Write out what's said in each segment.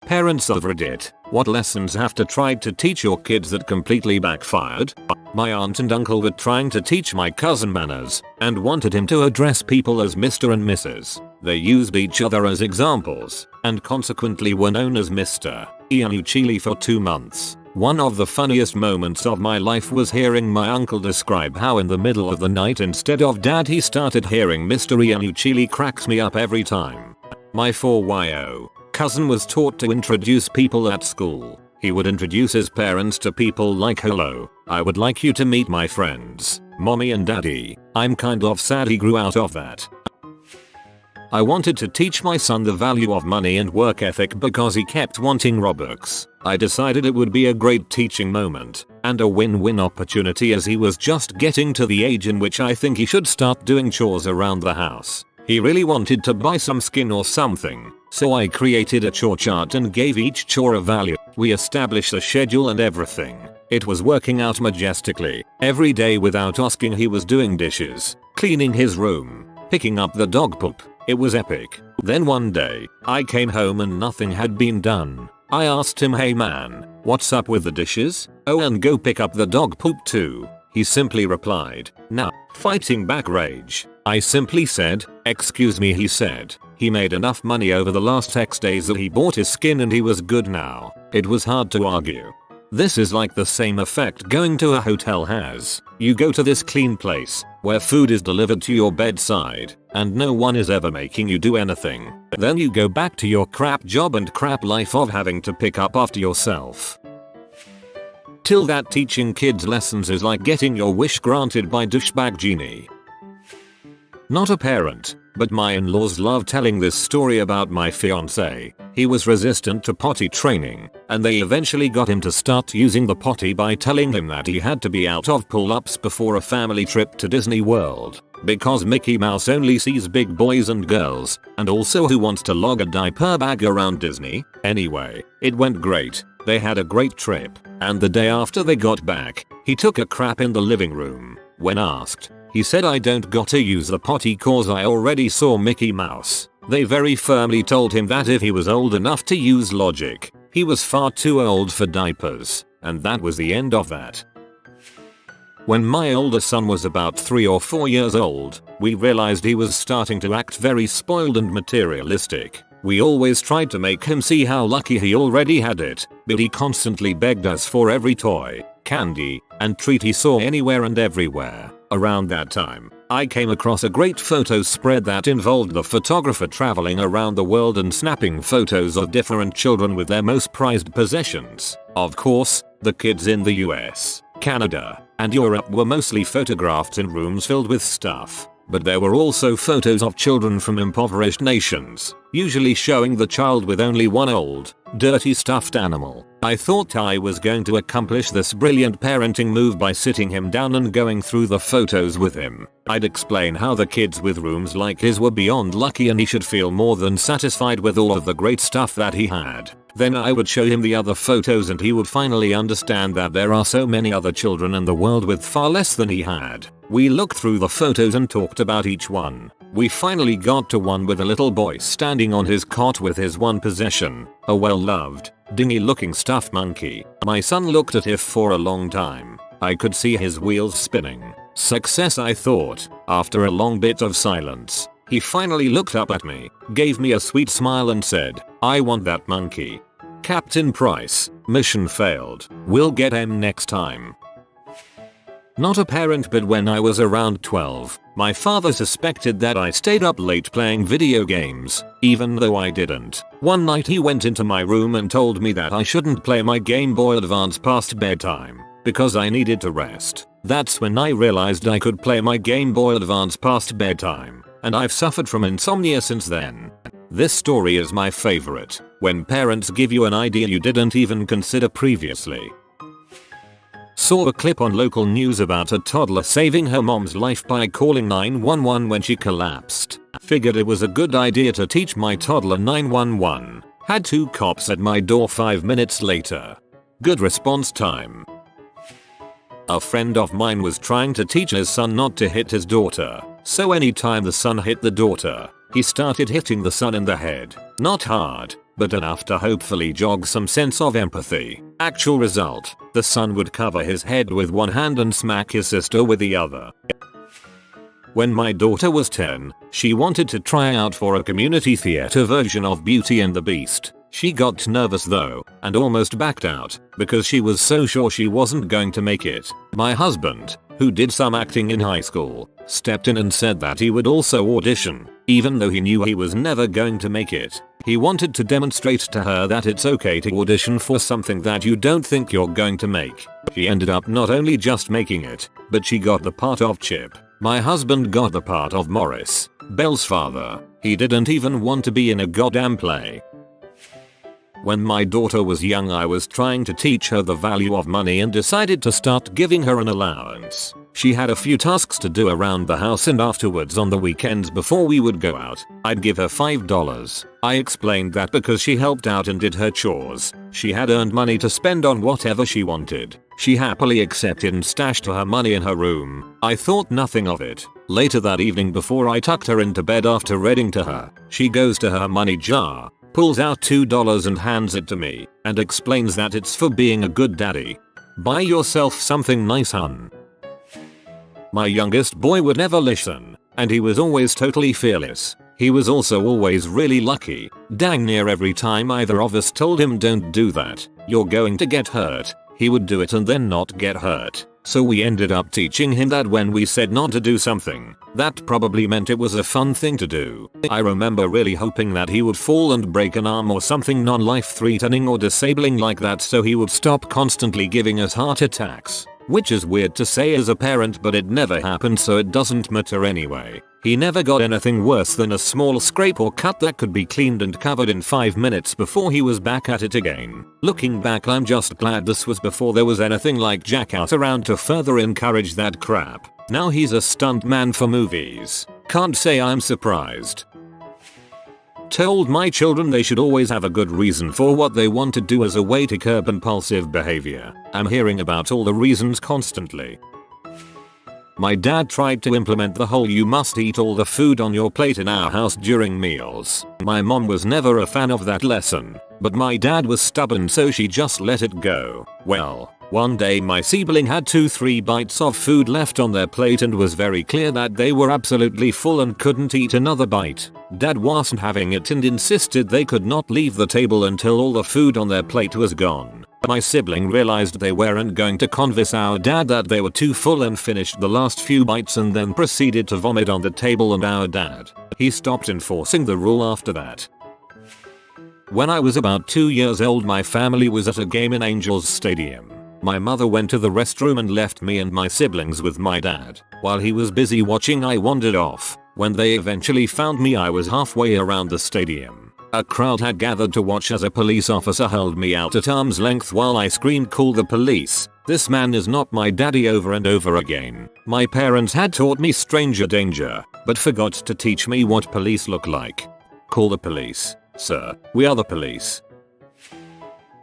Parents of Reddit, what lessons have to try to teach your kids that completely backfired? My aunt and uncle were trying to teach my cousin manners and wanted him to address people as Mr. and Mrs. They used each other as examples and consequently were known as Mr. Ian for 2 months. One of the funniest moments of my life was hearing my uncle describe how in the middle of the night instead of dad he started hearing Mr. Ian cracks me up every time. My 4yo cousin was taught to introduce people at school. He would introduce his parents to people like, hello, I would like you to meet my friends, mommy and daddy. I'm kind of sad he grew out of that. I wanted to teach my son the value of money and work ethic because he kept wanting Robux. I decided it would be a great teaching moment and a win-win opportunity as he was just getting to the age in which I think he should start doing chores around the house. He really wanted to buy some skin or something, so I created a chore chart and gave each chore a value. We established a schedule and everything. It was working out majestically. Every day without asking he was doing dishes, cleaning his room, picking up the dog poop. It was epic. Then one day, I came home and nothing had been done. I asked him, hey man, what's up with the dishes? Oh, and go pick up the dog poop too. He simply replied, nah. Fighting back rage, I simply said, excuse me. He said he made enough money over the last X days that he bought his skin and he was good now. It was hard to argue. This is like the same effect going to a hotel has. You go to this clean place where food is delivered to your bedside and no one is ever making you do anything. Then you go back to your crap job and crap life of having to pick up after yourself. Till that teaching kids lessons is like getting your wish granted by douchebag genie. Not a parent, but my in-laws love telling this story about my fiance. He was resistant to potty training, and they eventually got him to start using the potty by telling him that he had to be out of pull-ups before a family trip to Disney World, because Mickey Mouse only sees big boys and girls, and also who wants to lug a diaper bag around Disney? Anyway, it went great. They had a great trip, and the day after they got back, he took a crap in the living room. When asked, he said, I don't gotta use the potty cause I already saw Mickey Mouse. They very firmly told him that if he was old enough to use logic, he was far too old for diapers, and that was the end of that. When my older son was about 3 or 4 years old, we realized he was starting to act very spoiled and materialistic. We always tried to make him see how lucky he already had it, but he constantly begged us for every toy, candy, and treat he saw anywhere and everywhere. Around that time, I came across a great photo spread that involved the photographer traveling around the world and snapping photos of different children with their most prized possessions. Of course, the kids in the US, Canada, and Europe were mostly photographed in rooms filled with stuff. But there were also photos of children from impoverished nations, usually showing the child with only one old, dirty stuffed animal. I thought I was going to accomplish this brilliant parenting move by sitting him down and going through the photos with him. I'd explain how the kids with rooms like his were beyond lucky and he should feel more than satisfied with all of the great stuff that he had. Then I would show him the other photos and he would finally understand that there are so many other children in the world with far less than he had. We looked through the photos and talked about each one. We finally got to one with a little boy standing on his cot with his one possession, a well-loved, dingy-looking stuffed monkey. My son looked at it for a long time. I could see his wheels spinning. Success, I thought. After a long bit of silence, he finally looked up at me, gave me a sweet smile and said, I want that monkey. Captain Price, mission failed. We'll get him next time. Not a parent, but when I was around 12, my father suspected that I stayed up late playing video games, even though I didn't. One night he went into my room and told me that I shouldn't play my Game Boy Advance past bedtime, because I needed to rest. That's when I realized I could play my Game Boy Advance past bedtime, and I've suffered from insomnia since then. This story is my favorite, when parents give you an idea you didn't even consider previously. Saw a clip on local news about a toddler saving her mom's life by calling 911 when she collapsed. Figured it was a good idea to teach my toddler 911. Had 2 cops at my door 5 minutes later. Good response time. A friend of mine was trying to teach his son not to hit his daughter, so anytime the son hit the daughter, he started hitting the son in the head. Not hard, but enough to hopefully jog some sense of empathy. Actual result, the son would cover his head with one hand and smack his sister with the other. When my daughter was 10, she wanted to try out for a community theater version of Beauty and the Beast. She got nervous though, and almost backed out, because she was so sure she wasn't going to make it. My husband, who did some acting in high school, stepped in and said that he would also audition, even though he knew he was never going to make it. He wanted to demonstrate to her that it's okay to audition for something that you don't think you're going to make. She ended up not only just making it, but she got the part of Chip. My husband got the part of Morris, Belle's father. He didn't even want to be in a goddamn play. When my daughter was young, I was trying to teach her the value of money and decided to start giving her an allowance. She had a few tasks to do around the house, and afterwards on the weekends before we would go out, I'd give her $5. I explained that because she helped out and did her chores, she had earned money to spend on whatever she wanted. She happily accepted and stashed her money in her room. I thought nothing of it. Later that evening, before I tucked her into bed after reading to her, she goes to her money jar, pulls out $2 and hands it to me, and explains that it's for being a good daddy. Buy yourself something nice, hun. My youngest boy would never listen, and he was always totally fearless. He was also always really lucky. Dang near every time either of us told him don't do that, you're going to get hurt, he would do it and then not get hurt. So we ended up teaching him that when we said not to do something, that probably meant it was a fun thing to do. I remember really hoping that he would fall and break an arm or something non-life threatening or disabling like that, so he would stop constantly giving us heart attacks. Which is weird to say as a parent, but it never happened, so it doesn't matter anyway. He never got anything worse than a small scrape or cut that could be cleaned and covered in 5 minutes before he was back at it again. Looking back, I'm just glad this was before there was anything like Jack out around to further encourage that crap. Now he's a stuntman for movies. Can't say I'm surprised. Told my children they should always have a good reason for what they want to do as a way to curb impulsive behavior. I'm hearing about all the reasons constantly. My dad tried to implement the whole "you must eat all the food on your plate" in our house during meals. My mom was never a fan of that lesson, but my dad was stubborn, so she just let it go. Well, one day my sibling had 2-3 bites of food left on their plate and was very clear that they were absolutely full and couldn't eat another bite. Dad wasn't having it and insisted they could not leave the table until all the food on their plate was gone. My sibling realized they weren't going to convince our dad that they were too full and finished the last few bites and then proceeded to vomit on the table and our dad. He stopped enforcing the rule after that. When I was about 2 years old, my family was at a game in Angels Stadium. My mother went to the restroom and left me and my siblings with my dad. While he was busy watching, I wandered off. When they eventually found me, I was halfway around the stadium. A crowd had gathered to watch as a police officer held me out at arm's length while I screamed, "Call the police. This man is not my daddy," over and over again. My parents had taught me stranger danger, but forgot to teach me what police look like. "Call the police, sir. We are the police."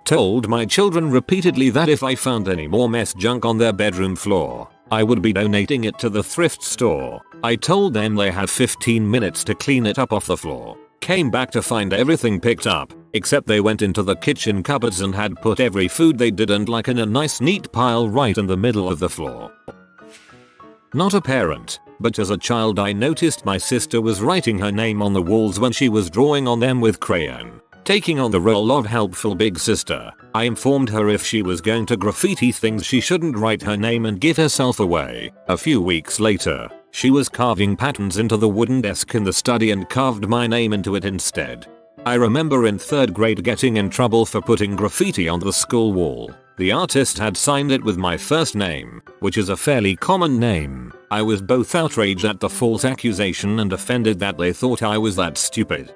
Told my children repeatedly that if I found any more mess junk on their bedroom floor, I would be donating it to the thrift store. I told them they had 15 minutes to clean it up off the floor. Came back to find everything picked up, except they went into the kitchen cupboards and had put every food they didn't like in a nice neat pile right in the middle of the floor. Not a parent, but as a child I noticed my sister was writing her name on the walls when she was drawing on them with crayon. Taking on the role of helpful big sister, I informed her if she was going to graffiti things she shouldn't write her name and give herself away. A few weeks later, she was carving patterns into the wooden desk in the study and carved my name into it instead. I remember in 3rd grade getting in trouble for putting graffiti on the school wall. The artist had signed it with my first name, which is a fairly common name. I was both outraged at the false accusation and offended that they thought I was that stupid.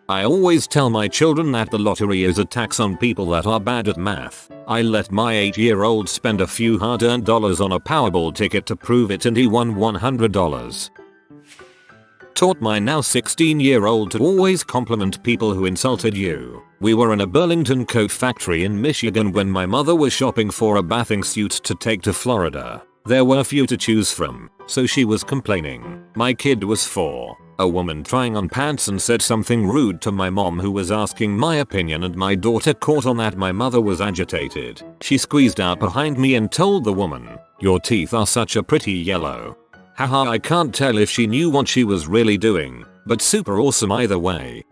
I always tell my children that the lottery is a tax on people that are bad at math. I let my 8-year-old spend a few hard-earned dollars on a Powerball ticket to prove it, and he won $100. Taught my now 16-year-old to always compliment people who insulted you. We were in a Burlington coat factory in Michigan when my mother was shopping for a bathing suit to take to Florida. There were few to choose from, so she was complaining. My kid was 4. A woman trying on pants and said something rude to my mom who was asking my opinion, and my daughter caught on that. My mother was agitated. She squeezed out behind me and told the woman, "Your teeth are such a pretty yellow." Haha, I can't tell if she knew what she was really doing, but super awesome either way.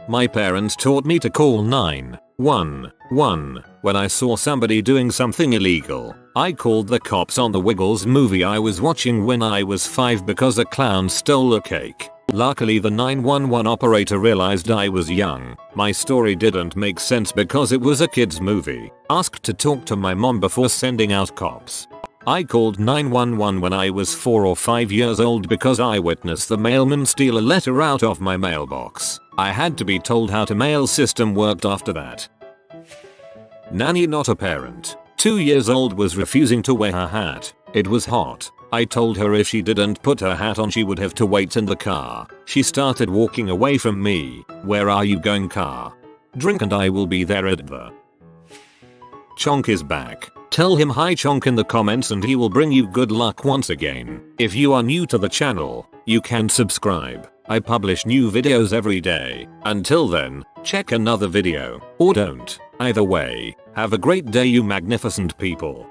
My parents taught me to call 911 when I saw somebody doing something illegal. I called the cops on the Wiggles movie I was watching when I was 5 because a clown stole a cake. Luckily the 911 operator realized I was young. My story didn't make sense because it was a kids movie. Asked to talk to my mom before sending out cops. I called 911 when I was 4 or 5 years old because I witnessed the mailman steal a letter out of my mailbox. I had to be told how the mail system worked after that. Nanny, not a parent. 2 years old, was refusing to wear her hat. It was hot. I told her if she didn't put her hat on she would have to wait in the car. She started walking away from me. "Where are you going, car? Drink and I will be there at the..." Chonk is back. Tell him hi Chonk in the comments and he will bring you good luck once again. If you are new to the channel, you can subscribe. I publish new videos every day. Until then, check another video, or don't. Either way, have a great day you magnificent people.